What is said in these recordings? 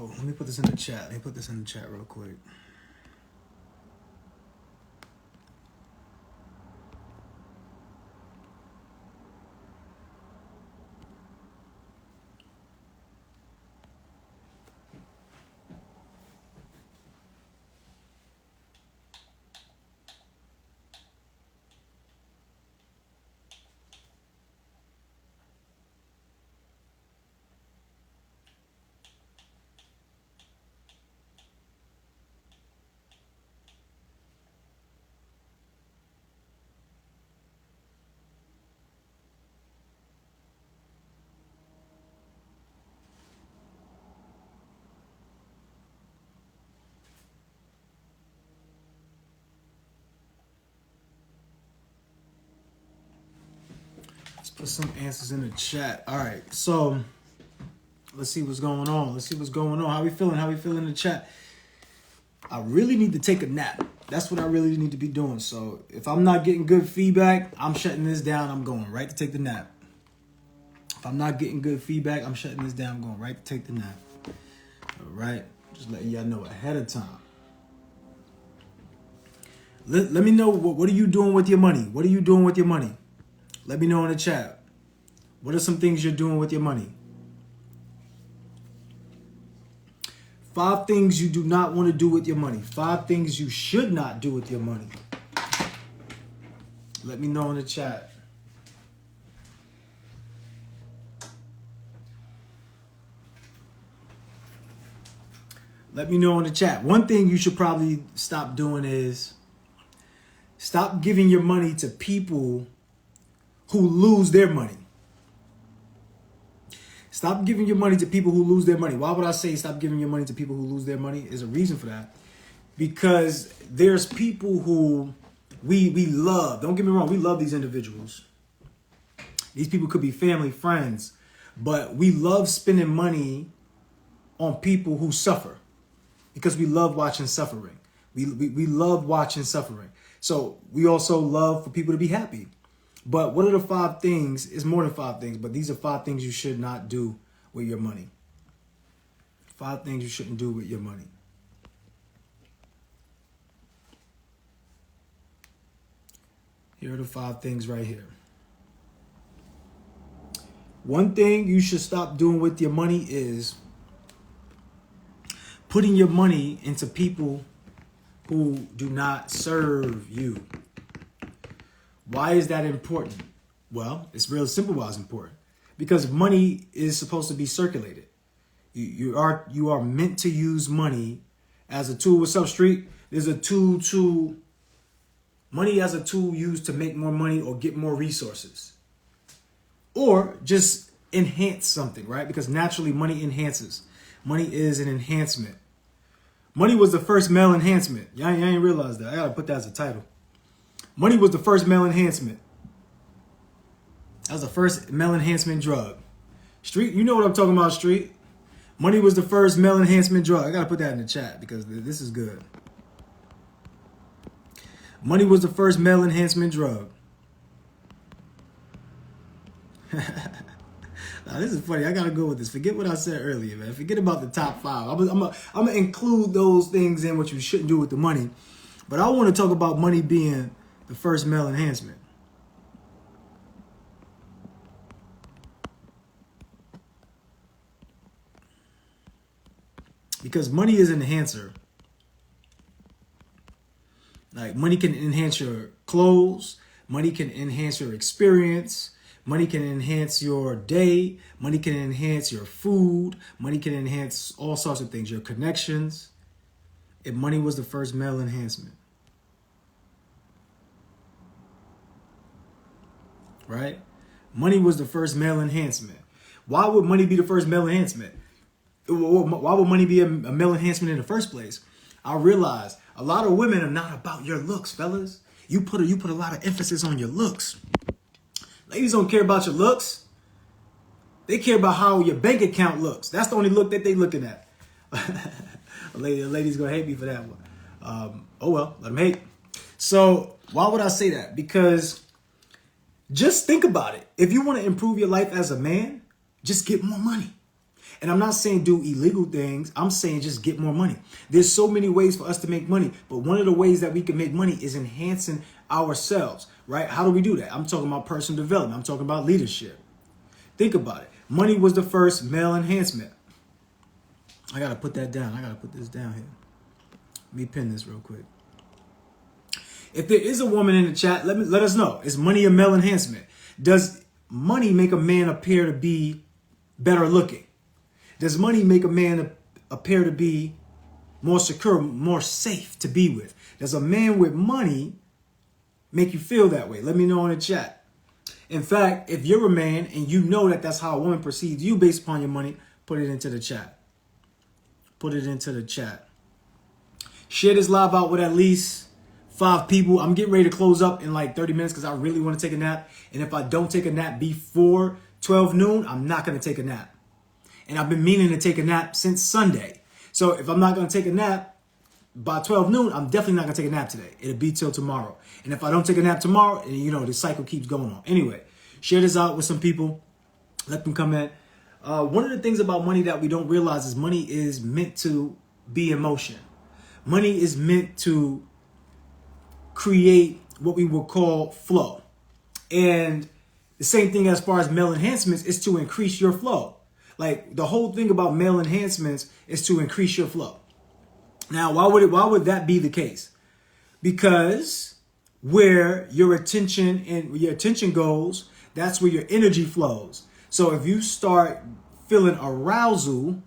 Oh, let me put this in the chat. Let me put this in the chat real quick. Let's put some answers in the chat. All right, so let's see what's going on. Let's see what's going on. How we feeling? How we feeling in the chat? I really need to take a nap. That's what I really need to be doing. So if I'm not getting good feedback, I'm shutting this down. I'm going right to take the nap. If I'm not getting good feedback, I'm shutting this down. I'm going right to take the nap. All right, just letting y'all know ahead of time. Let me know what are you doing with your money? What are you doing with your money? Let me know in the chat. What are some things you're doing with your money? 5 things you do not want to do with your money. 5 things you should not do with your money. Let me know in the chat. Let me know in the chat. One thing you should probably stop doing is stop giving your money to people who lose their money. Stop giving your money to people who lose their money. Why would I say stop giving your money to people who lose their money? There's a reason for that. Because there's people who we love. Don't get me wrong. We love these individuals. These people could be family, friends. But we love spending money on people who suffer. Because we love watching suffering. We love watching suffering. So we also love for people to be happy. But what are the 5 things? It's more than 5 things, but these are 5 things you should not do with your money. 5 things you shouldn't do with your money. Here are the 5 things right here. One thing you should stop doing with your money is putting your money into people who do not serve you. Why is that important? Well, it's real simple why it's important. Because money is supposed to be circulated. You are meant to use money as a tool. What's up, Street? There's a tool to money as a tool used to make more money or get more resources. Or just enhance something, right? Because naturally money enhances. Money is an enhancement. Money was the first male enhancement. Y'all ain't realize that. I gotta put that as a title. Money was the first male enhancement. That was the first male enhancement drug. Street, you know what I'm talking about, Street. Money was the first male enhancement drug. I got to put that in the chat because this is good. Money was the first male enhancement drug. Now, this is funny. I got to go with this. Forget what I said earlier, man. Forget about the top 5. I'm going to include those things in what you shouldn't do with the money. But I want to talk about money being the first male enhancement. Because money is an enhancer. Like money can enhance your clothes. Money can enhance your experience. Money can enhance your day. Money can enhance your food. Money can enhance all sorts of things, your connections. If money was the first male enhancement. Right? Money was the first male enhancement. Why would money be the first male enhancement? Why would money be a male enhancement in the first place? I realize a lot of women are not about your looks, fellas. You put a lot of emphasis on your looks. Ladies don't care about your looks. They care about how your bank account looks. That's the only look that they looking at. A lady's gonna hate me for that one. Oh well, let them hate. So why would I say that? Because just think about it. If you want to improve your life as a man, just get more money. And I'm not saying do illegal things. I'm saying just get more money. There's so many ways for us to make money. But one of the ways that we can make money is enhancing ourselves, right? How do we do that? I'm talking about personal development. I'm talking about leadership. Think about it. Money was the first male enhancement. I got to put that down. I got to put this down here. Let me pin this real quick. If there is a woman in the chat, let us know. Is money a male enhancement? Does money make a man appear to be better looking? Does money make a man appear to be more secure, more safe to be with? Does a man with money make you feel that way? Let me know in the chat. In fact, if you're a man and you know that that's how a woman perceives you based upon your money, put it into the chat. Put it into the chat. Share this live out with at least 5 people. I'm getting ready to close up in like 30 minutes because I really want to take a nap. And if I don't take a nap before 12 noon, I'm not going to take a nap. And I've been meaning to take a nap since Sunday. So if I'm not going to take a nap by 12 noon, I'm definitely not going to take a nap today. It'll be till tomorrow. And if I don't take a nap tomorrow, you know, the cycle keeps going on. Anyway, share this out with some people. Let them come in. One of the things about money that we don't realize is money is meant to be in motion. Money is meant to create what we would call flow. And the same thing as far as male enhancements is to increase your flow. Like the whole thing about male enhancements is to increase your flow. Now, why would that be the case? Because where your attention goes, that's where your energy flows. So if you start feeling arousal,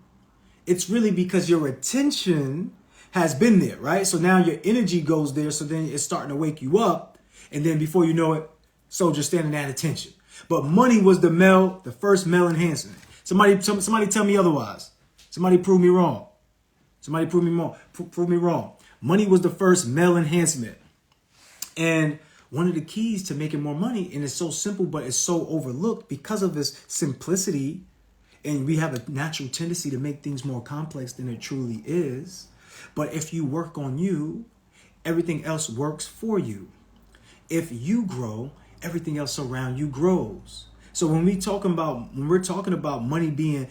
it's really because your attention has been there, right? So now your energy goes there. So then it's starting to wake you up. And then before you know it, soldier standing at attention. But money was the first male enhancement. Somebody tell me otherwise. Somebody prove me wrong. Somebody prove me wrong. Money was the first male enhancement. And one of the keys to making more money, and it's so simple, but it's so overlooked because of its simplicity. And we have a natural tendency to make things more complex than it truly is. But if you work on you, everything else works for you. If you grow, everything else around you grows. So when we're talking about money being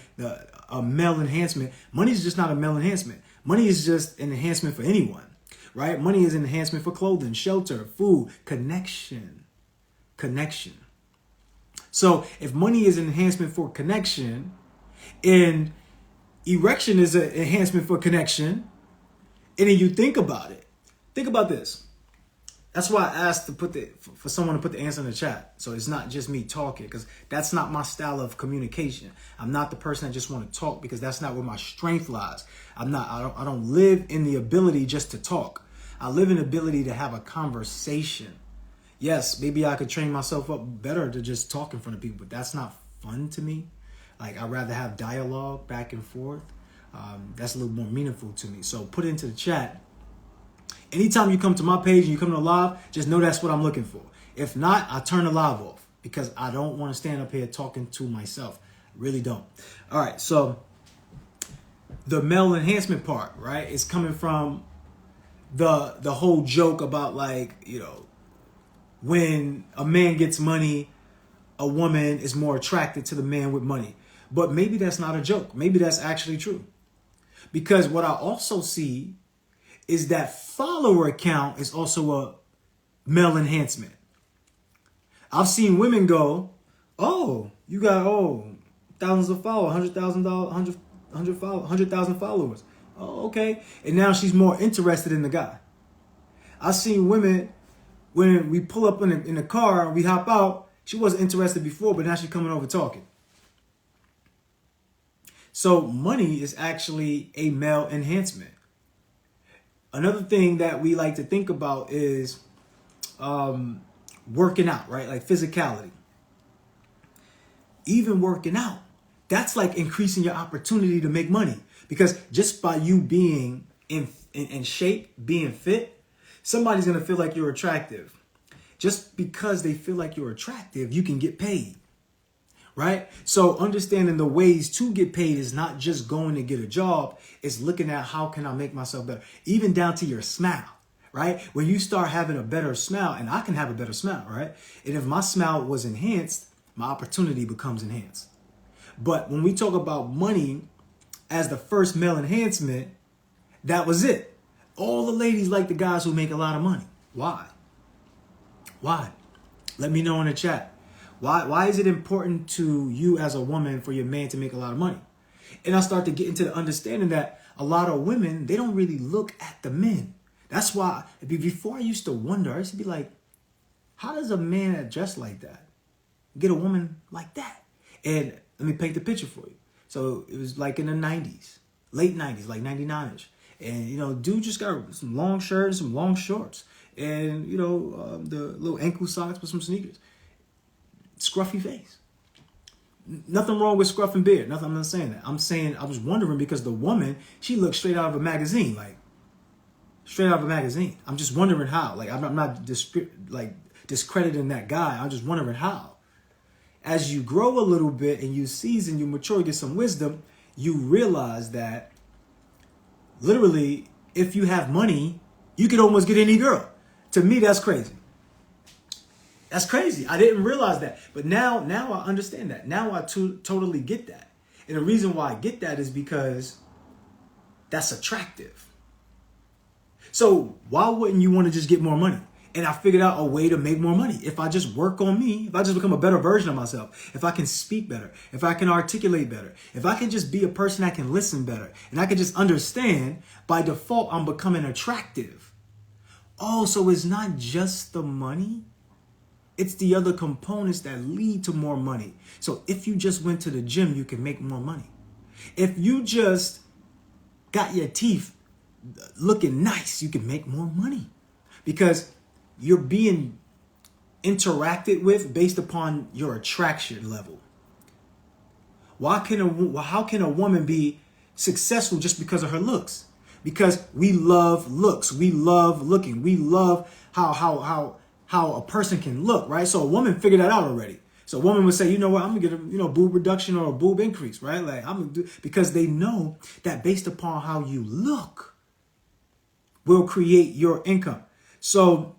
a male enhancement, money is just not a male enhancement. Money is just an enhancement for anyone, right? Money is an enhancement for clothing, shelter, food, connection. So if money is an enhancement for connection and erection is an enhancement for connection, and then you think about it. Think about this. That's why I asked for someone to put the answer in the chat. So it's not just me talking, because that's not my style of communication. I'm not the person that just want to talk, because that's not where my strength lies. I don't live in the ability just to talk. I live in the ability to have a conversation. Yes, maybe I could train myself up better to just talk in front of people, but that's not fun to me. Like, I'd rather have dialogue back and forth. That's a little more meaningful to me. So put it into the chat. Anytime you come to my page and you come to live, just know that's what I'm looking for. If not, I turn the live off because I don't want to stand up here talking to myself. Really don't. All right. So the male enhancement part, right, is coming from the whole joke about, like, you know, when a man gets money, a woman is more attracted to the man with money. But maybe that's not a joke. Maybe that's actually true. Because what I also see is that follower count is also a male enhancement. I've seen women go, oh, you got thousands of followers, 100,000 followers. Oh, okay. And now she's more interested in the guy. I've seen women, when we pull up in the car and we hop out, she wasn't interested before, but now she's coming over talking. So money is actually a male enhancement. Another thing that we like to think about is working out, right? Like physicality. Even working out, that's like increasing your opportunity to make money. Because just by you being in shape, being fit, somebody's going to feel like you're attractive. Just because they feel like you're attractive, you can get paid. Right? So understanding the ways to get paid is not just going to get a job. It's looking at how can I make myself better, even down to your smile. Right? When you start having a better smile, and I can have a better smile, right? And if my smile was enhanced, my opportunity becomes enhanced. But when we talk about money, as the first male enhancement, that was it. All the ladies like the guys who make a lot of money. Why? Why? Let me know in the chat. Why is it important to you as a woman for your man to make a lot of money? And I start to get into the understanding that a lot of women, they don't really look at the men. That's why before I used to wonder, I used to be like, how does a man dress like that get a woman like that? And let me paint the picture for you. So it was like in the 90s, late 90s, like 99-ish. And, you know, dude just got some long shirts, some long shorts, and, you know, the little ankle socks with some sneakers. Scruffy face. Nothing wrong with scruff and beard. Nothing. I'm not saying that. I'm saying I was wondering because the woman, she looked straight out of a magazine, like straight out of a magazine. I'm just wondering how. Like I'm not discrediting that guy. I'm just wondering how. As you grow a little bit and you season, you mature, you get some wisdom, you realize that literally, if you have money, you could almost get any girl. To me, that's crazy. That's crazy. I didn't realize that. But now I understand that. Now I totally get that. And the reason why I get that is because that's attractive. So why wouldn't you want to just get more money? And I figured out a way to make more money. If I just work on me, if I just become a better version of myself, if I can speak better, if I can articulate better, if I can just be a person that can listen better, and I can just understand, by default, I'm becoming attractive. Oh, so it's not just the money. It's the other components that lead to more money. So if you just went to the gym, you can make more money. If you just got your teeth looking nice, you can make more money because you're being interacted with based upon your attraction level. How can a woman be successful just because of her looks? Because we love looks. We love looking. We love how a person can look, right? So a woman figured that out already. So a woman would say, you know what, I'm gonna get a boob reduction or a boob increase, right? Like I'm gonna do, because they know that based upon how you look will create your income. So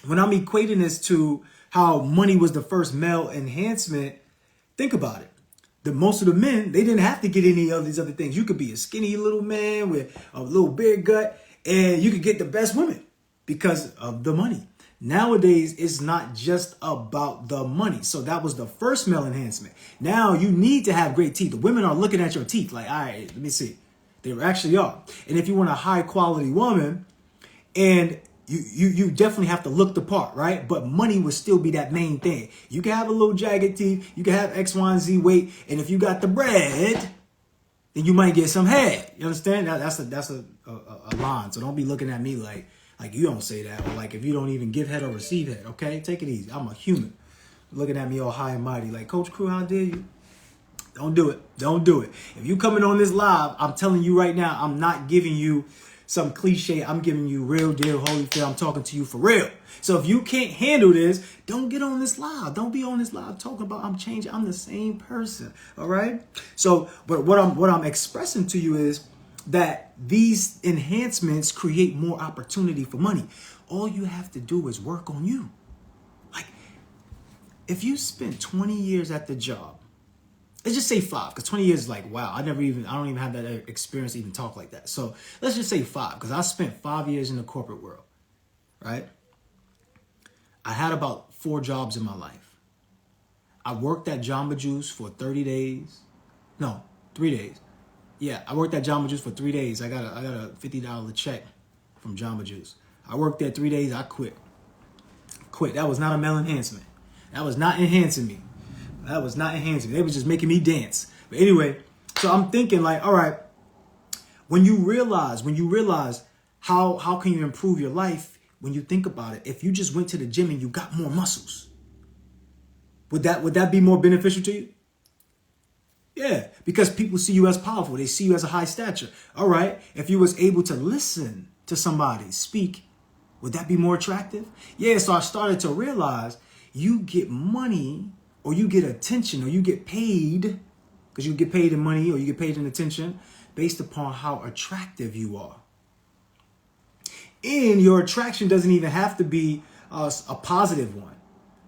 when I'm equating this to how money was the first male enhancement, think about it. Most of the men, they didn't have to get any of these other things. You could be a skinny little man with a little beard gut and you could get the best women because of the money. Nowadays, it's not just about the money. So that was the first male enhancement. Now you need to have great teeth. The women are looking at your teeth like, all right, let me see. They actually are. And if you want a high quality woman, and you definitely have to look the part, right? But money would still be that main thing. You can have a little jagged teeth. You can have X, Y, and Z weight. And if you got the bread, then you might get some head. You understand? That's a line. So don't be looking at me like you don't say that, or like if you don't even give head or receive head, okay? Take it easy. I'm a human. Looking at me all high and mighty like, Coach Crew, how dare you? Don't do it. Don't do it. If you coming on this live, I'm telling you right now, I'm not giving you some cliche. I'm giving you real deal, Holyfield. I'm talking to you for real. So if you can't handle this, don't get on this live. Don't be on this live talking about I'm changing. I'm the same person. All right. So, but what I'm expressing to you is that these enhancements create more opportunity for money. All you have to do is work on you. Like if you spent 20 years at the job, let's just say 5, because 20 years is like, wow, I don't even have that experience to even talk like that. So let's just say 5, because I spent 5 years in the corporate world, right? I had about 4 jobs in my life. I worked at Jamba Juice for 30 days. No, 3 days. Yeah, I worked at Jamba Juice for 3 days. I got a $50 check from Jamba Juice. I worked there 3 days. I quit. That was not a male enhancement. That was not enhancing me. That was not enhancing me. They was just making me dance. But anyway, so I'm thinking like, all right, when you realize how can you improve your life when you think about it, if you just went to the gym and you got more muscles, would that be more beneficial to you? Yeah, because people see you as powerful. They see you as a high stature. All right, if you was able to listen to somebody speak, would that be more attractive? Yeah, so I started to realize you get money or you get attention or you get paid, because you get paid in money or you get paid in attention based upon how attractive you are. And your attraction doesn't even have to be a positive one.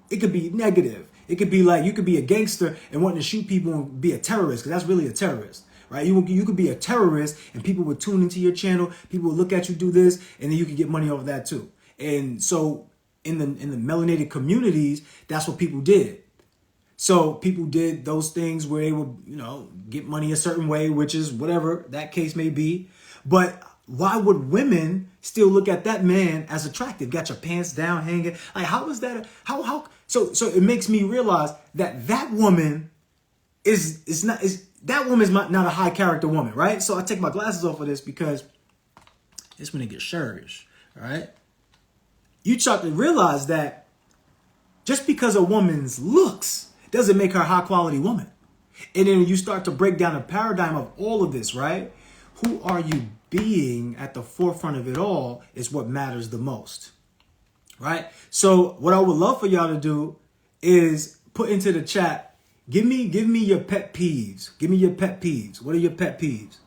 It could be negative. It could be like you could be a gangster and wanting to shoot people and be a terrorist, because that's really a terrorist. right? You could be a terrorist and people would tune into your channel. People would look at you do this, and then you could get money over that too. And so in the melanated communities, that's what people did. So people did those things where they would, get money a certain way, which is whatever that case may be. But why would women still look at that man as attractive? Got your pants down hanging. Like, how is that? So it makes me realize that woman that woman is not a high character woman, right? So I take my glasses off of this because it's when it gets shirish, all right? You start to realize that just because a woman's looks doesn't make her a high quality woman. And then you start to break down the paradigm of all of this, right? Who are you being at the forefront of it all is what matters the most, right? So what I would love for y'all to do is put into the chat, give me your pet peeves. Give me your pet peeves. What are your pet peeves?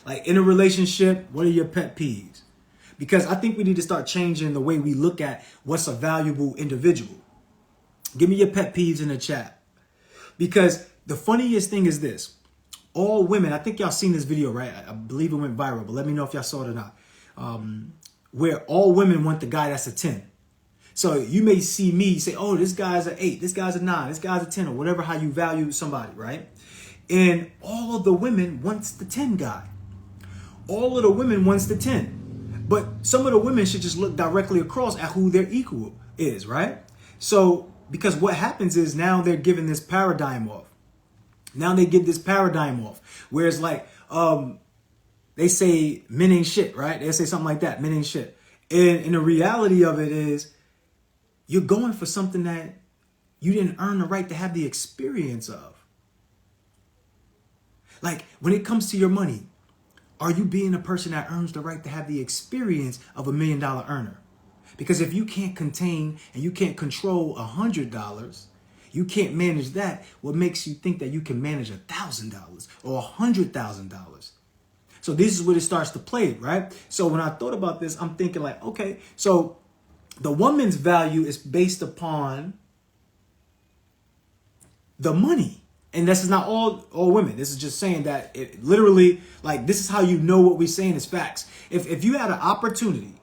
Like in a relationship, what are your pet peeves? Because I think we need to start changing the way we look at what's a valuable individual. Give me your pet peeves in the chat. Because the funniest thing is this. All women, I think y'all seen this video, right? I believe it went viral, but let me know if y'all saw it or not. Where all women want the guy that's a 10. So you may see me say, oh, this guy's an 8, this guy's a 9, this guy's a 10, or whatever, how you value somebody, right? And all of the women wants the 10 guy. All of the women wants the 10. But some of the women should just look directly across at who their equal is, right? So, because what happens is now they're giving this paradigm off. Now they give this paradigm off. Whereas like, they say men ain't shit, right? They say something like that, men ain't shit. And the reality of it is you're going for something that you didn't earn the right to have the experience of. Like when it comes to your money, are you being a person that earns the right to have the experience of $1 million earner? Because if you can't contain and you can't control $100, you can't manage that. What makes you think that you can manage $1,000 or $100,000? So this is where it starts to play, right? So when I thought about this, I'm thinking like, okay, so the woman's value is based upon the money. And this is not all women. This is just saying that it literally, like, this is how you know what we're saying is facts. If you had an opportunity,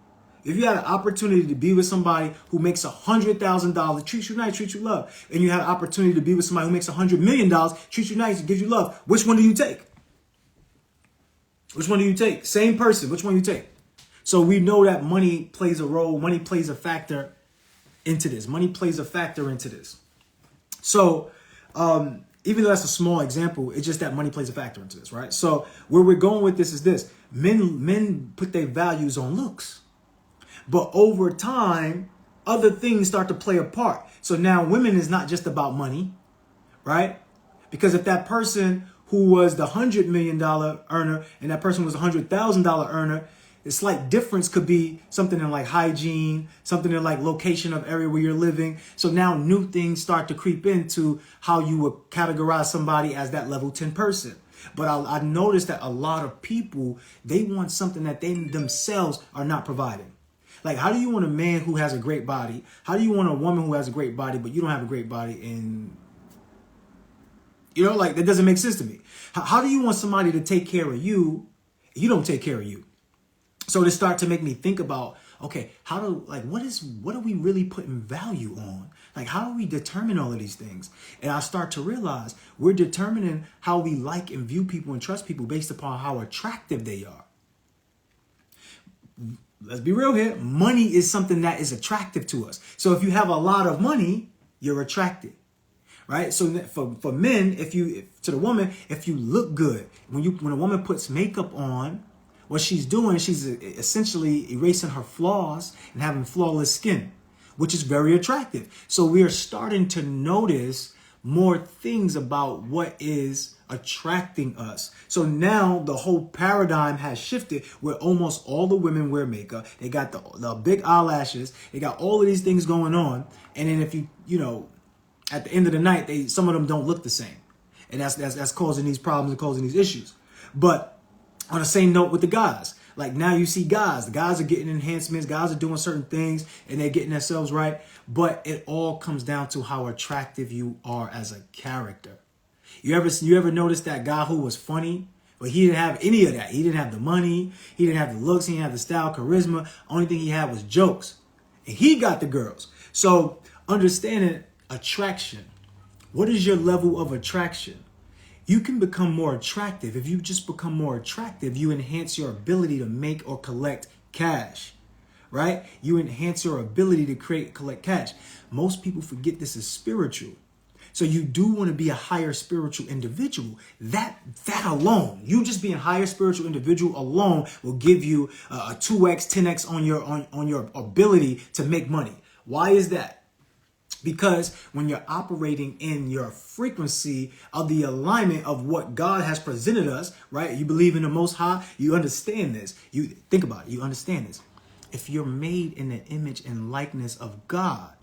to be with somebody who makes $100,000, treats you nice, treats you love, and you had an opportunity to be with somebody who makes $100 million, treats you nice, gives you love, which one do you take? Which one do you take? Same person, which one do you take? So we know that money plays a role. Money plays a factor into this. Money plays a factor into this. So, even though that's a small example, it's just that money plays a factor into this, right? So where we're going with this is this. Men put their values on looks. But over time, other things start to play a part. So now women is not just about money, right? Because if that person who was the $100 million earner and that person was a $100,000 earner, the slight difference could be something in like hygiene, something in like location of area where you're living. So now new things start to creep into how you would categorize somebody as that level 10 person. But I noticed that a lot of people, they want something that they themselves are not providing. Like, how do you want a man who has a great body? How do you want a woman who has a great body, but you don't have a great body? And, like, that doesn't make sense to me. How do you want somebody to take care of you? You don't take care of you. So to start to make me think about, okay, what are we really putting value on? Like, how do we determine all of these things? And I start to realize we're determining how we like and view people and trust people based upon how attractive they are. Let's be real here. Money is something that is attractive to us. So if you have a lot of money, you're attracted, right? So for men, to the woman, if you look good, when a woman puts makeup on, what she's doing, she's essentially erasing her flaws and having flawless skin, which is very attractive. So we are starting to notice more things about what is attracting us. So now the whole paradigm has shifted where almost all the women wear makeup. They got the big eyelashes. They got all of these things going on. And then if at the end of the night, some of them don't look the same. And that's causing these problems and causing these issues. But on the same note with the guys, like now you see the guys are getting enhancements, guys are doing certain things and they're getting themselves right. But it all comes down to how attractive you are as a character. You ever notice that guy who was funny, But he didn't have any of that. He didn't have the money. He didn't have the looks. He didn't have the style, charisma. Only thing he had was jokes. And he got the girls. So understanding attraction. What is your level of attraction? You can become more attractive. If you just become more attractive, you enhance your ability to make or collect cash, right? You enhance your ability to collect cash. Most people forget this is spiritual. So you do want to be a higher spiritual individual. That alone, you just being a higher spiritual individual alone will give you a 2x, 10x on your ability to make money. Why is that? Because when you're operating in your frequency of the alignment of what God has presented us, right? You believe in the Most High, you understand this. You think about it, you understand this. If you're made in the image and likeness of God,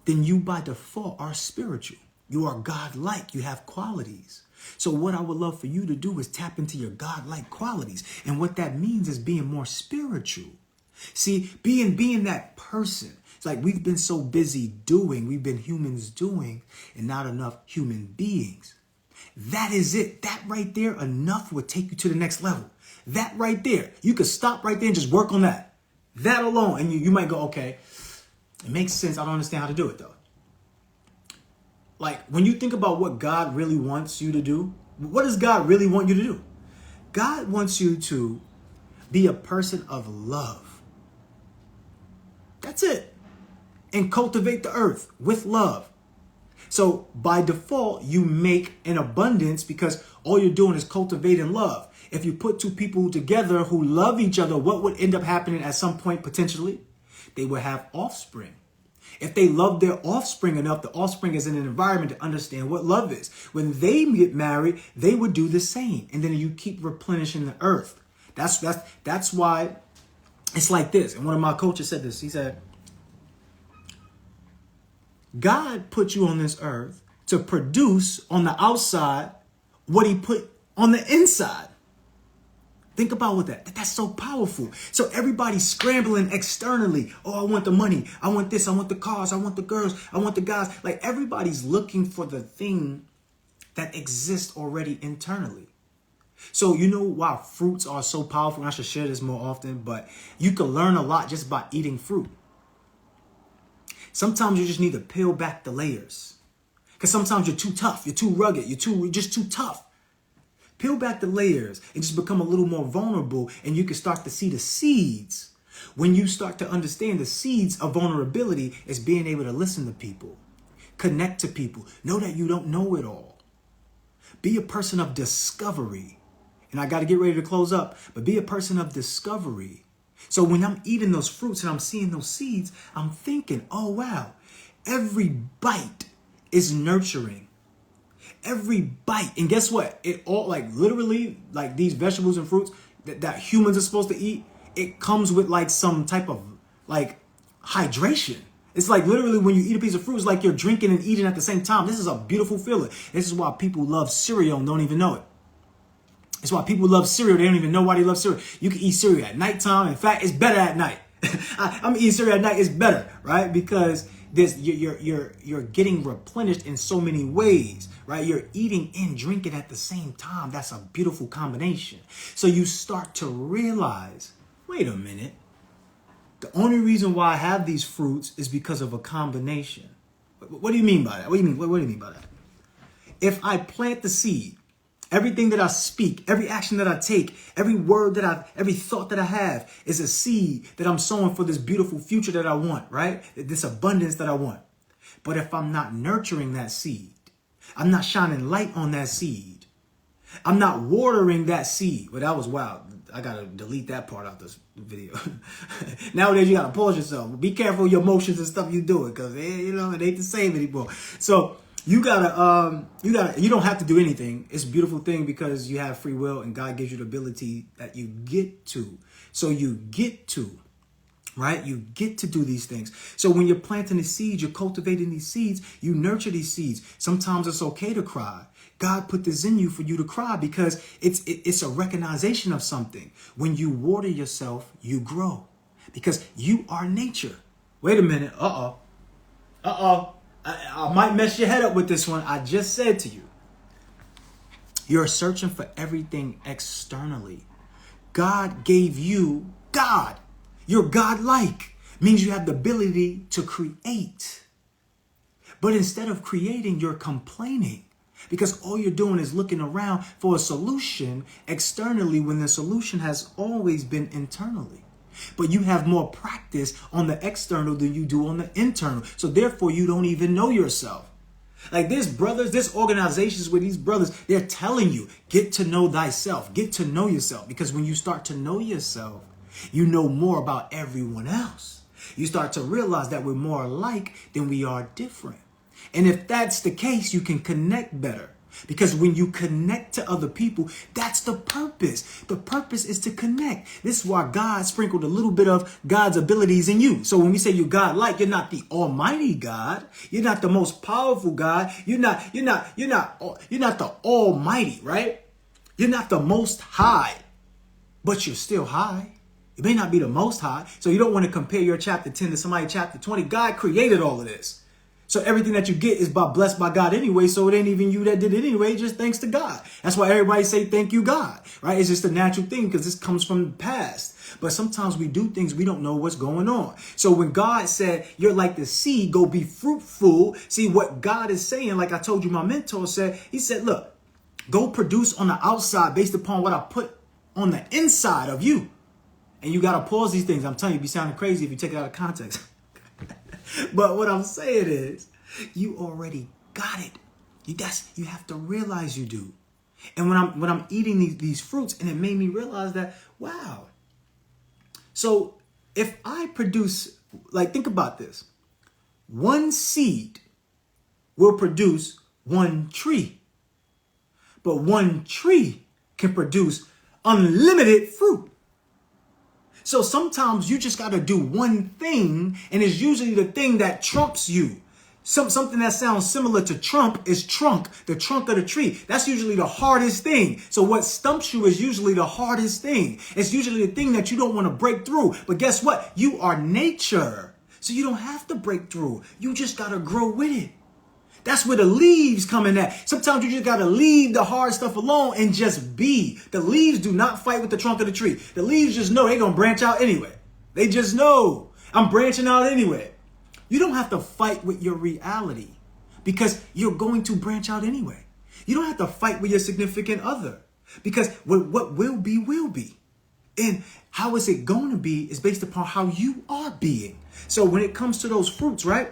then you by default are spiritual. You are God-like. You have qualities. So what I would love for you to do is tap into your God-like qualities. And what that means is being more spiritual. See, being that person. It's like we've been so busy doing, we've been humans doing, and not enough human beings. That is it. That right there, enough would take you to the next level. That right there. You could stop right there and just work on that. That alone. And you might go, okay, it makes sense. I don't understand how to do it though. Like when you think about what God really wants you to do, what does God really want you to do? God wants you to be a person of love. That's it. And cultivate the earth with love. So by default, you make an abundance because all you're doing is cultivating love. If you put two people together who love each other, what would end up happening at some point potentially? They would have offspring. If they love their offspring enough, the offspring is in an environment to understand what love is. When they get married, they would do the same. And then you keep replenishing the earth. That's why it's like this. And one of my coaches said this. He said, God put you on this earth to produce on the outside what he put on the inside. Think about what that's so powerful. So everybody's scrambling externally. Oh, I want the money. I want this. I want the cars. I want the girls. I want the guys. Like everybody's looking for the thing that exists already internally. So you know why fruits are so powerful? And I should share this more often, but you can learn a lot just by eating fruit. Sometimes you just need to peel back the layers. Because sometimes you're too tough. You're too rugged. You're just too tough. Peel back the layers and just become a little more vulnerable, and you can start to see the seeds. When you start to understand the seeds of vulnerability is being able to listen to people, connect to people, know that you don't know it all. Be a person of discovery. And I got to get ready to close up, but be a person of discovery. So when I'm eating those fruits and I'm seeing those seeds, I'm thinking, oh, wow, every bite is nurturing. Every bite. And guess what? It all like literally like these vegetables and fruits that humans are supposed to eat. It comes with like some type of like hydration. It's like literally when you eat a piece of fruit, it's like you're drinking and eating at the same time. This is a beautiful feeling. This is why people love cereal and don't even know it. It's why people love cereal. They don't even know why they love cereal. You can eat cereal at nighttime. In fact, it's better at night. I'm eating cereal at night. It's better, right? Because you're getting replenished in so many ways, right? You're eating and drinking at the same time. That's a beautiful combination. So you start to realize, wait a minute. The only reason why I have these fruits is because of a combination. What do you mean by that? What do you mean by that? If I plant the seed, everything that I speak, every action that I take, every word every thought that I have is a seed that I'm sowing for this beautiful future that I want, right? This abundance that I want. But if I'm not nurturing that seed, I'm not shining light on that seed, I'm not watering that seed. Well, that was wild. I got to delete that part out this video. Nowadays, you got to pause yourself. Be careful of your emotions and stuff you do it because, it ain't the same anymore. So you don't have to do anything. It's a beautiful thing because you have free will and God gives you the ability that you get to. So you get to, right? You get to do these things. So when you're planting the seeds, you're cultivating these seeds, you nurture these seeds. Sometimes it's okay to cry. God put this in you for you to cry because it's a recognition of something. When you water yourself, you grow because you are nature. Wait a minute. I might mess your head up with this one. I just said to you, You're searching for everything externally. God gave you God. You're God-like. Means you have the ability to create. But instead of creating, you're complaining. Because all you're doing is looking around for a solution externally when the solution has always been internally. But you have more practice on the external than you do on the internal. So therefore, you don't even know yourself. Like there's brothers, there's organizations where these brothers, they're telling you, get to know thyself, get to know yourself. Because when you start to know yourself, you know more about everyone else. You start to realize that we're more alike than we are different. And if that's the case, you can connect better. Because when you connect to other people, that's the purpose. The purpose is to connect. This is why God sprinkled a little bit of God's abilities in you. So when we say you're God-like, you're not the almighty God. You're not the most powerful God. You're not the almighty, right? You're not the most high, but you're still high. It may not be the most high. So you don't want to compare your chapter 10 to somebody chapter 20. God created all of this. So everything that you get is blessed by God anyway. So it ain't even you that did it anyway. Just thanks to God. That's why everybody say thank you, God. Right? It's just a natural thing because this comes from the past. But sometimes we do things we don't know what's going on. So when God said you're like the seed, go be fruitful. See what God is saying. Like I told you, my mentor said. He said, look, go produce on the outside based upon what I put on the inside of you. And you got to pause these things. I'm telling you, it'd be sounding crazy if you take it out of context. But what I'm saying is, you already got it. You have to realize you do. And when I'm eating these fruits, and it made me realize that, wow. So if I produce, like, think about this. One seed will produce one tree. But one tree can produce unlimited fruit. So sometimes you just got to do one thing, and it's usually the thing that trumps you. Something that sounds similar to trump is trunk, the trunk of the tree. That's usually the hardest thing. So what stumps you is usually the hardest thing. It's usually the thing that you don't want to break through. But guess what? You are nature. So you don't have to break through. You just got to grow with it. That's where the leaves come in at. Sometimes you just got to leave the hard stuff alone and just be. The leaves do not fight with the trunk of the tree. The leaves just know they're going to branch out anyway. They just know I'm branching out anyway. You don't have to fight with your reality because you're going to branch out anyway. You don't have to fight with your significant other because what will be, will be. And how is it going to be is based upon how you are being. So when it comes to those fruits, right?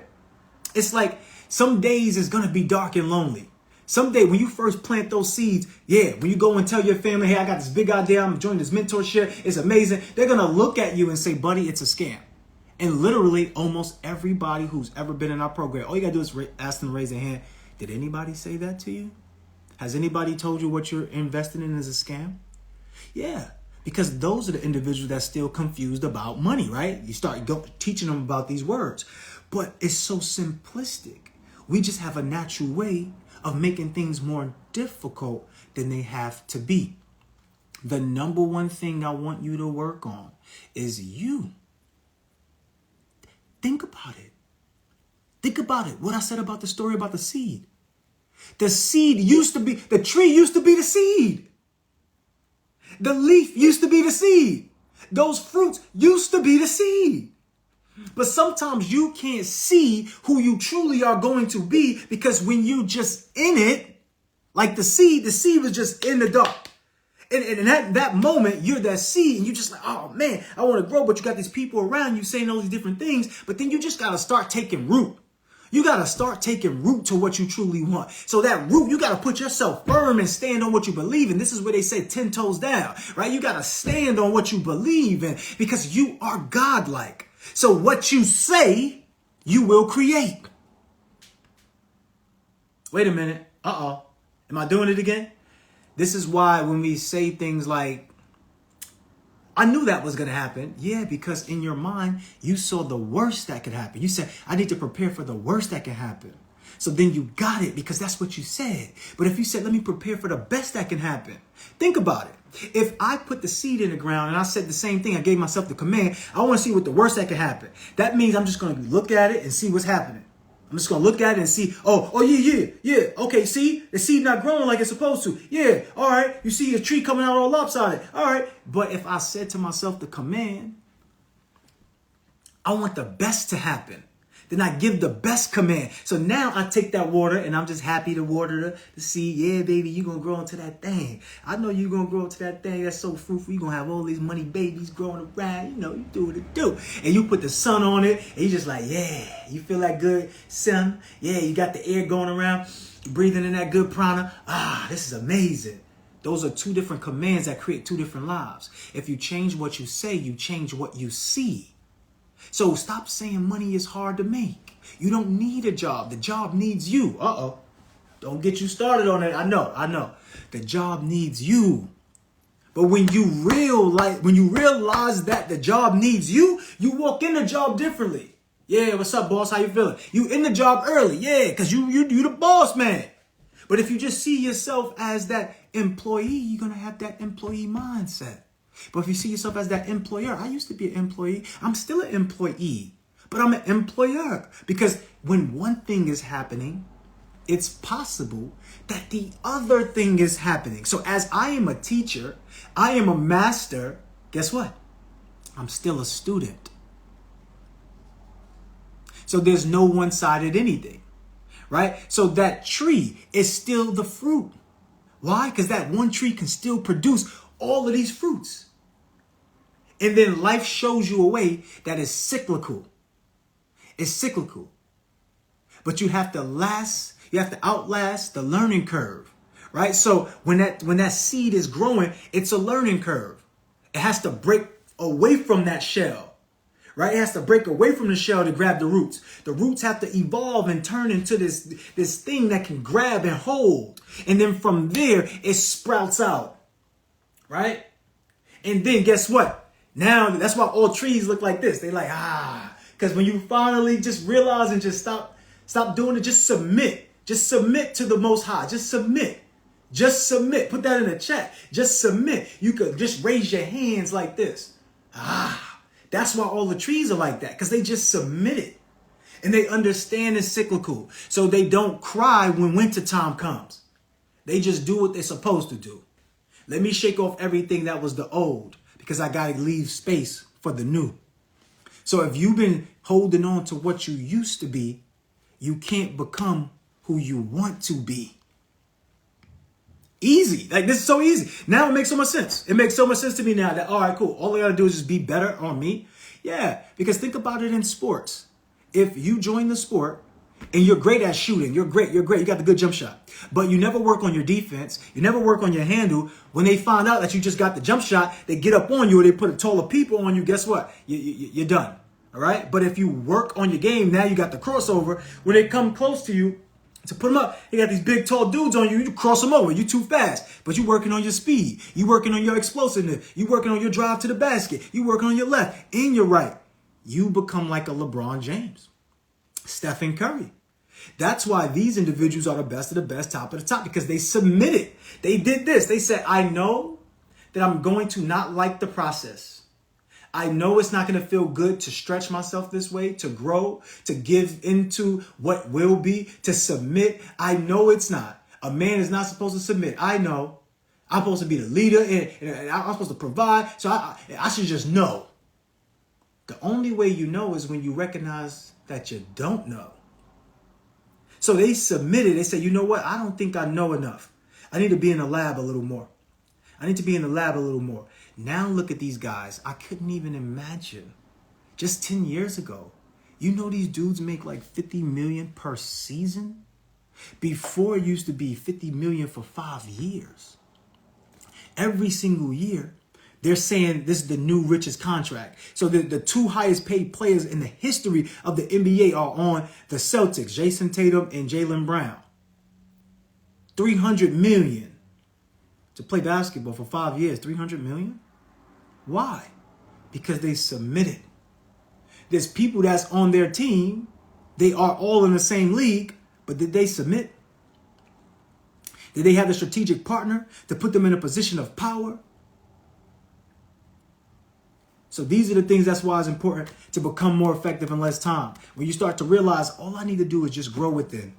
It's like some days it's going to be dark and lonely. Someday when you first plant those seeds, when you go and tell your family, hey, I got this big idea, I'm joining this mentorship, it's amazing. They're going to look at you and say, buddy, it's a scam. And literally almost everybody who's ever been in our program, all you got to do is ask them to raise their hand. Did anybody say that to you? Has anybody told you what you're investing in is a scam? Yeah, because those are the individuals that's still confused about money, right? You start teaching them about these words. But it's so simplistic. We just have a natural way of making things more difficult than they have to be. The number one thing I want you to work on is you. Think about it. Think about it. What I said about the story about the seed. The seed used to be, the tree used to be the seed. The leaf used to be the seed. Those fruits used to be the seed. But sometimes you can't see who you truly are going to be because when you just in it, like the seed was just in the dark. And at that moment, you're that seed and you're just like, oh man, I want to grow. But you got these people around you saying all these different things. But then you just got to start taking root. You got to start taking root to what you truly want. So that root, you got to put yourself firm and stand on what you believe in. This is where they say 10 toes down, right? You got to stand on what you believe in because you are godlike. So what you say, you will create. Wait a minute. Uh-oh. Am I doing it again? This is why when we say things like, I knew that was going to happen. Yeah, because in your mind, you saw the worst that could happen. You said, I need to prepare for the worst that can happen. So then you got it because that's what you said. But if you said, let me prepare for the best that can happen. Think about it. If I put the seed in the ground and I said the same thing, I gave myself the command, I want to see what the worst that can happen. That means I'm just going to look at it and see what's happening. I'm just going to look at it and see, oh, yeah. Okay, see? The seed not growing like it's supposed to. Yeah, all right. You see a tree coming out all lopsided. All right. But if I said to myself the command, I want the best to happen, then I give the best command. So now I take that water and I'm just happy to water the seed. Yeah, baby, you're going to grow into that thing. I know you're going to grow into that thing that's so fruitful. You're going to have all these money babies growing around. You know, you do what it do. And you put the sun on it and you just like, yeah, you feel that good sun. Yeah, you got the air going around, breathing in that good prana. Ah, this is amazing. Those are two different commands that create two different lives. If you change what you say, you change what you see. So stop saying money is hard to make. You don't need a job. The job needs you. Don't get you started on it. I know. The job needs you. But when you realize that the job needs you, you walk in the job differently. Yeah, what's up, boss? How you feeling? You in the job early. Yeah, because you the boss, man. But if you just see yourself as that employee, you're going to have that employee mindset. But if you see yourself as that employer, I used to be an employee. I'm still an employee, but I'm an employer. Because when one thing is happening, it's possible that the other thing is happening. So as I am a teacher, I am a master, guess what? I'm still a student. So there's no one-sided anything, right? So that tree is still the fruit. Why? Because that one tree can still produce all of these fruits. And then life shows you a way that is cyclical. It's cyclical. But you have to outlast the learning curve, right? So when that seed is growing, it's a learning curve. It has to break away from that shell, right? It has to break away from the shell to grab the roots. The roots have to evolve and turn into this thing that can grab and hold. And then from there, it sprouts out, right? And then guess what? Now, that's why all trees look like this. They like, because when you finally just realize and just stop doing it, just submit. Just submit to the Most High. Just submit. Just submit. Put that in the chat. Just submit. You could just raise your hands like this. That's why all the trees are like that, because they just submitted. And they understand it's cyclical. So they don't cry when winter time comes. They just do what they're supposed to do. Let me shake off everything that was the old, because I got to leave space for the new. So if you've been holding on to what you used to be, you can't become who you want to be. Easy. Like, this is so easy. Now it makes so much sense. It makes so much sense to me now that, all right, cool. All I got to do is just be better on me. Yeah, because think about it in sports. If you join the sport and you're great at shooting, you're great, you got the good jump shot, but you never work on your defense, you never work on your handle, when they find out that you just got the jump shot, they get up on you or they put a taller people on you, guess what? You're done, all right? But if you work on your game, now you got the crossover. When they come close to you to put them up, you got these big, tall dudes on you, you cross them over, you too fast, but you working on your speed, you working on your explosiveness, you working on your drive to the basket, you working on your left and your right. You become like a LeBron James, Stephen Curry. That's why these individuals are the best of the best, top of the top, because they submitted. They did this. They said, I know that I'm going to not like the process. I know it's not going to feel good to stretch myself this way, to grow, to give into what will be, to submit. I know it's not. A man is not supposed to submit. I know. I'm supposed to be the leader and I'm supposed to provide. So I should just know. The only way you know is when you recognize that you don't know. So they submitted. They said, you know what? I don't think I know enough. I need to be in the lab a little more. Now look at these guys. I couldn't even imagine. Just 10 years ago, you know these dudes make like 50 million per season? Before it used to be 50 million for 5 years. Every single year, they're saying this is the new richest contract. So the two highest paid players in the history of the NBA are on the Celtics, Jason Tatum and Jaylen Brown. $300 million to play basketball for 5 years. $300 million? Why? Because they submitted. There's people that's on their team. They are all in the same league, but did they submit? Did they have the strategic partner to put them in a position of power? So these are the things that's why it's important to become more effective in less time. When you start to realize all I need to do is just grow within.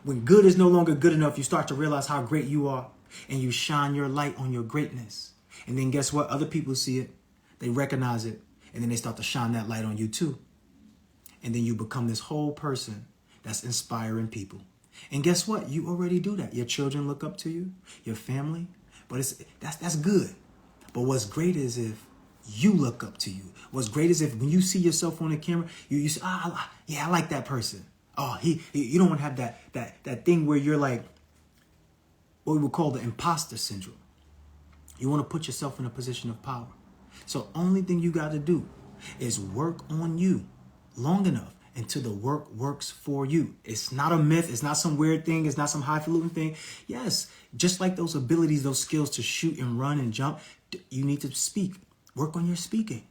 When good is no longer good enough, you start to realize how great you are and you shine your light on your greatness. And then guess what? Other people see it, they recognize it, and then they start to shine that light on you too. And then you become this whole person that's inspiring people. And guess what? You already do that. Your children look up to you, your family, but that's good. But what's great is if you look up to you. What's great is if when you see yourself on the camera, you say, yeah, I like that person. Oh, you don't want to have that thing where you're like, what we would call the imposter syndrome. You want to put yourself in a position of power. So only thing you got to do is work on you long enough until the work works for you. It's not a myth. It's not some weird thing. It's not some highfalutin thing. Yes, just like those abilities, those skills to shoot and run and jump, you need to speak. Work on your speaking.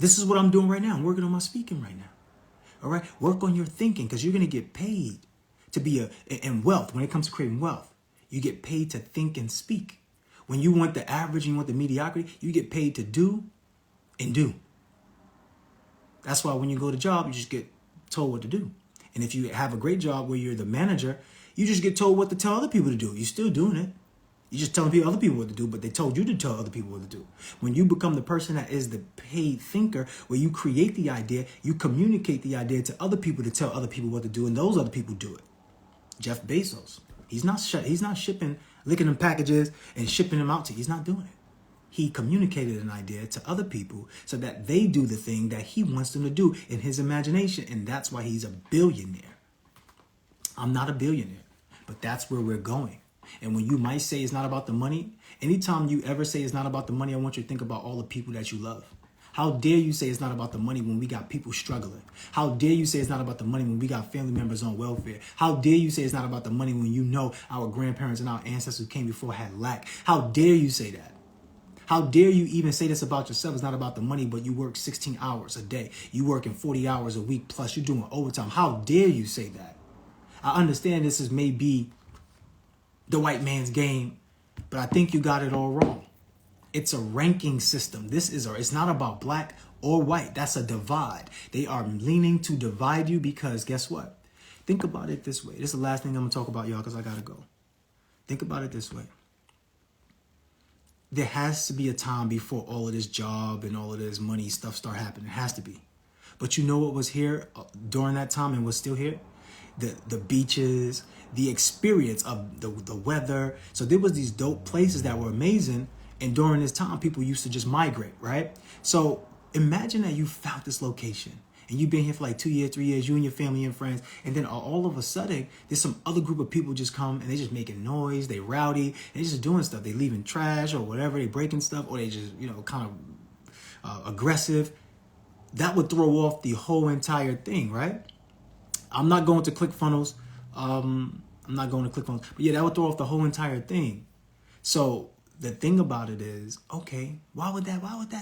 This is what I'm doing right now. I'm working on my speaking right now. All right. Work on your thinking because you're going to get paid to be in wealth. When it comes to creating wealth, you get paid to think and speak. When you want the average and you want the mediocrity, you get paid to do and do. That's why when you go to job, you just get told what to do. And if you have a great job where you're the manager, you just get told what to tell other people to do. You're still doing it. You're just telling other people what to do, but they told you to tell other people what to do. When you become the person that is the paid thinker, where you create the idea, you communicate the idea to other people to tell other people what to do, and those other people do it. Jeff Bezos, he's not shipping, licking them packages and shipping them out to you. He's not doing it. He communicated an idea to other people so that they do the thing that he wants them to do in his imagination, and that's why he's a billionaire. I'm not a billionaire, but that's where we're going. And when you might say it's not about the money, anytime you ever say it's not about the money, I want you to think about all the people that you love. How dare you say it's not about the money when we got people struggling? How dare you say it's not about the money when we got family members on welfare? How dare you say it's not about the money when you know our grandparents and our ancestors who came before had lack? How dare you say that? How dare you even say this about yourself? It's not about the money, but you work 16 hours a day. You working 40 hours a week, plus you're doing overtime. How dare you say that? I understand this is maybe the white man's game, but I think you got it all wrong. It's a ranking system. It's not about black or white. That's a divide. They are leaning to divide you because guess what? Think about it this way. This is the last thing I'm going to talk about, y'all, because I got to go. Think about it this way. There has to be a time before all of this job and all of this money stuff start happening. It has to be. But you know what was here during that time and was still here? The beaches, the experience of the weather. So there was these dope places that were amazing. And during this time, people used to just migrate, right? So imagine that you found this location and you've been here for like 2 years, 3 years, you and your family and friends. And then all of a sudden, there's some other group of people just come and they just making noise. They rowdy. They just doing stuff. They leaving trash or whatever. They breaking stuff or they just, kind of aggressive. That would throw off the whole entire thing, right? I'm not going to ClickFunnels. But yeah, that would throw off the whole entire thing. So the thing about it is, okay, why would that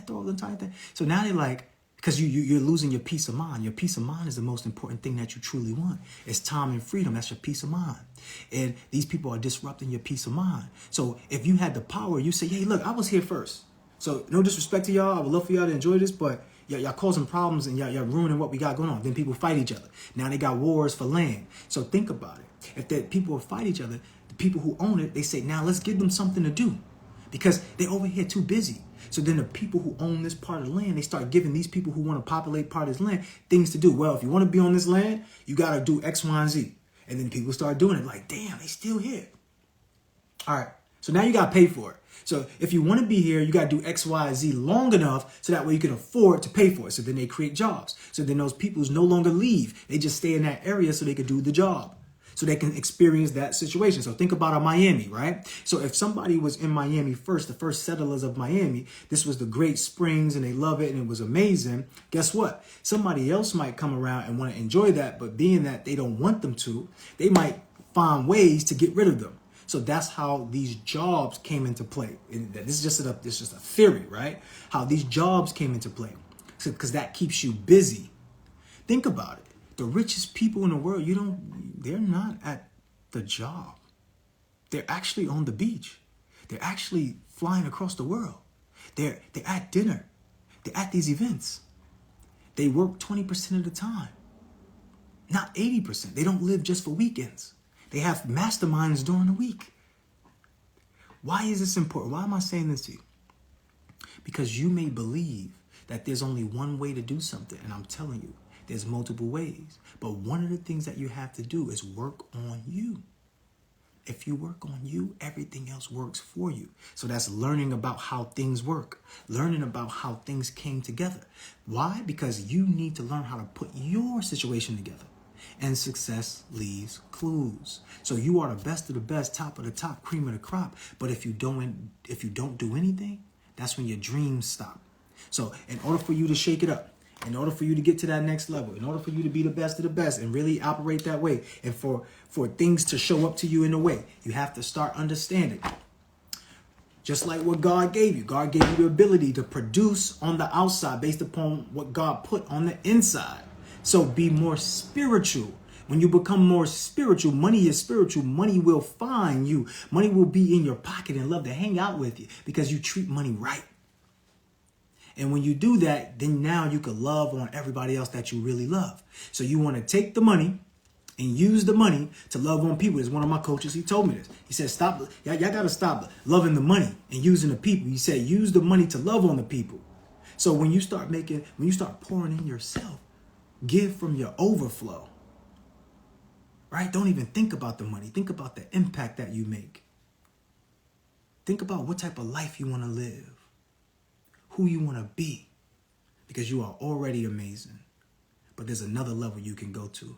throw off the entire thing? So now they're like, because you're losing your peace of mind. Your peace of mind is the most important thing that you truly want. It's time and freedom. That's your peace of mind. And these people are disrupting your peace of mind. So if you had the power, you say, hey, look, I was here first. So no disrespect to y'all. I would love for y'all to enjoy this, but y'all causing problems and y'all ruining what we got going on. Then people fight each other. Now they got wars for land. So think about it. If the people fight each other, the people who own it, they say, now let's give them something to do. Because they over here too busy. So then the people who own this part of the land, they start giving these people who want to populate part of this land things to do. Well, if you want to be on this land, you got to do X, Y, and Z. And then people start doing it like, damn, they still here. All right. So now you got to pay for it. So if you want to be here, you got to do X, Y, Z long enough so that way you can afford to pay for it. So then they create jobs. So then those people no longer leave. They just stay in that area so they could do the job. So they can experience that situation. So think about Miami, right? So if somebody was in Miami first, the first settlers of Miami, this was the Great Springs and they love it and it was amazing. Guess what? Somebody else might come around and want to enjoy that, but being that they don't want them to, they might find ways to get rid of them. So that's how these jobs came into play. And this is just a theory, right? How these jobs came into play. Because that keeps you busy. Think about it. The richest people in the world, they're not at the job. They're actually on the beach. They're actually flying across the world. They're at dinner. They're at these events. They work 20% of the time, not 80%. They don't live just for weekends. They have masterminds during the week. Why is this important? Why am I saying this to you? Because you may believe that there's only one way to do something. And I'm telling you, there's multiple ways. But one of the things that you have to do is work on you. If you work on you, everything else works for you. So that's learning about how things work, learning about how things came together. Why? Because you need to learn how to put your situation together. And success leaves clues. So you are the best of the best, top of the top, cream of the crop. But if you don't do anything, that's when your dreams stop. So in order for you to shake it up, in order for you to get to that next level, in order for you to be the best of the best and really operate that way, and for things to show up to you in a way, you have to start understanding. Just like what God gave you. God gave you the ability to produce on the outside based upon what God put on the inside. So be more spiritual. When you become more spiritual, money is spiritual. Money will find you. Money will be in your pocket and love to hang out with you because you treat money right. And when you do that, then now you can love on everybody else that you really love. So you want to take the money and use the money to love on people. There's one of my coaches, he told me this. He said, stop, y'all got to stop loving the money and using the people. He said, use the money to love on the people. So when you start pouring in yourself, give from your overflow, right? Don't even think about the money. Think about the impact that you make. Think about what type of life you want to live. Who you want to be, because you are already amazing, but there's another level you can go to.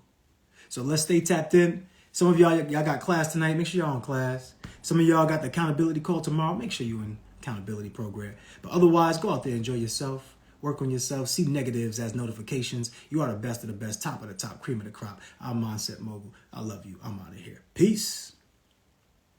So let's stay tapped in. Some of y'all got class tonight. Make sure y'all in class. Some of y'all got the accountability call tomorrow. Make sure you're in accountability program. But otherwise, go out there, enjoy yourself, work on yourself, see negatives as notifications. You are the best of the best, top of the top, cream of the crop. I'm Mindset Mogul. I love you. I'm out of here. Peace.